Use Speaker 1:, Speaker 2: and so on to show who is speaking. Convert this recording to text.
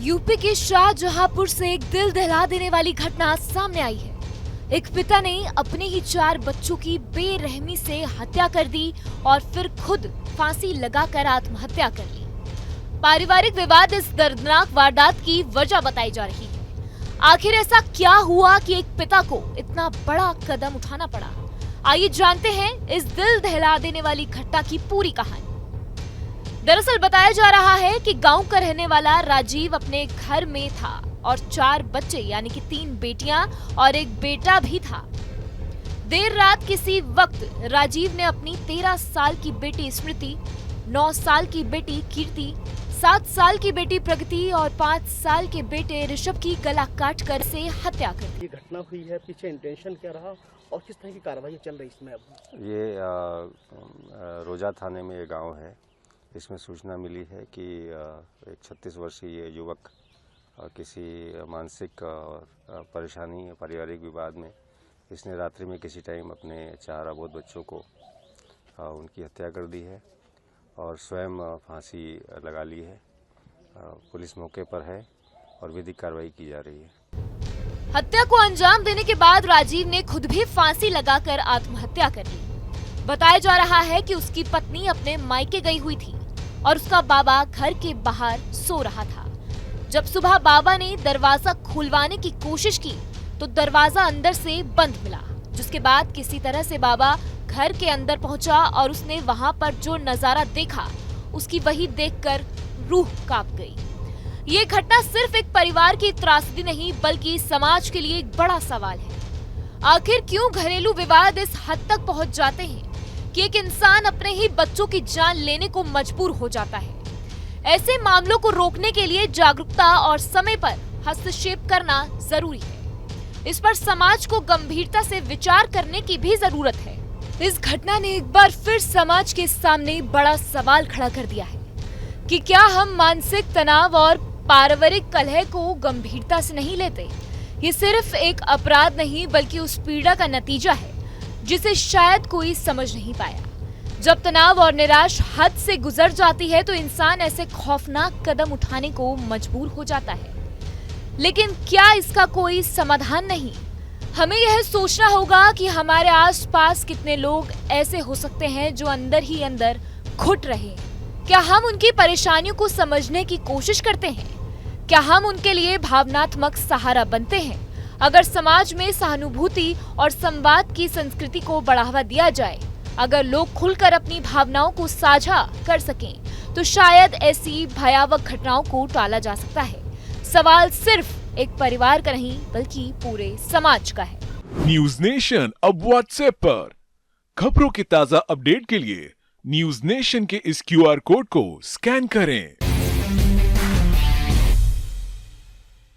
Speaker 1: UP के शाहजहांपुर से एक दिल दहला देने वाली घटना सामने आई है। एक पिता ने अपने ही 4 बच्चों की बेरहमी से हत्या कर दी और फिर खुद फांसी लगाकर आत्महत्या कर ली। पारिवारिक विवाद इस दर्दनाक वारदात की वजह बताई जा रही है। आखिर ऐसा क्या हुआ कि एक पिता को इतना बड़ा कदम उठाना पड़ा? आइए जानते हैं इस दिल दहला देने वाली घटना की पूरी कहानी। दरअसल बताया जा रहा है कि गांव का रहने वाला राजीव अपने घर में था और 4 बच्चे यानी कि 3 बेटियां और एक बेटा भी था। देर रात किसी वक्त राजीव ने अपनी 13 साल की बेटी स्मृति, 9 साल की बेटी कीर्ति, 7 साल की बेटी प्रगति और 5 साल के बेटे ऋषभ की गला काटकर से हत्या कर दी।
Speaker 2: ये घटना हुई है, पीछे इंटेंशन क्या रहा और किस तरह की कार्रवाई चल रही इसमें? अब
Speaker 3: ये रोजा थाने में ये गांव है। इसमें सूचना मिली है कि एक 36 वर्षीय युवक किसी मानसिक परेशानी पारिवारिक विवाद में इसने रात्रि में किसी टाइम अपने 4 अबोध बच्चों को उनकी हत्या कर दी है और स्वयं फांसी लगा ली है। पुलिस मौके पर है और विधिक कार्रवाई की जा रही है।
Speaker 1: हत्या को अंजाम देने के बाद राजीव ने खुद भी फांसी लगाकर आत्महत्या कर ली। बताया जा रहा है कि उसकी पत्नी अपने मायके गई हुई थी और उसका बाबा घर के बाहर सो रहा था। जब सुबह बाबा ने दरवाजा खुलवाने की कोशिश की तो दरवाजा अंदर से बंद मिला, जिसके बाद किसी तरह से बाबा घर के अंदर पहुंचा और उसने वहां पर जो नजारा देखा उसकी वही देखकर रूह कांप गई। ये घटना सिर्फ एक परिवार की त्रासदी नहीं बल्कि समाज के लिए एक बड़ा सवाल है। आखिर क्यों घरेलू विवाद इस हद तक पहुंच जाते हैं कि एक इंसान अपने ही बच्चों की जान लेने को मजबूर हो जाता है? ऐसे मामलों को रोकने के लिए जागरूकता और समय पर हस्तक्षेप करना जरूरी है। इस पर समाज को गंभीरता से विचार करने की भी जरूरत है। इस घटना ने एक बार फिर समाज के सामने बड़ा सवाल खड़ा कर दिया है कि क्या हम मानसिक तनाव और पारिवारिक कलह को गंभीरता से नहीं लेते? ये सिर्फ एक अपराध नहीं बल्कि उस पीड़ा का नतीजा है जिसे शायद कोई समझ नहीं पाया। जब तनाव और निराश हद से गुजर जाती है तो इंसान ऐसे खौफनाक कदम उठाने को मजबूर हो जाता है। लेकिन क्या इसका कोई समाधान नहीं? हमें यह सोचना होगा कि हमारे आसपास कितने लोग ऐसे हो सकते हैं जो अंदर ही अंदर घुट रहे हैं। क्या हम उनकी परेशानियों को समझने की कोशिश करते हैं? क्या हम उनके लिए भावनात्मक सहारा बनते हैं? अगर समाज में सहानुभूति और संवाद की संस्कृति को बढ़ावा दिया जाए, अगर लोग खुलकर अपनी भावनाओं को साझा कर सकें, तो शायद ऐसी भयावह घटनाओं को टाला जा सकता है। सवाल सिर्फ एक परिवार का नहीं बल्कि पूरे समाज का है।
Speaker 4: न्यूज नेशन अब व्हाट्सएप पर खबरों के ताजा अपडेट के लिए न्यूज नेशन के इस QR कोड को स्कैन करें।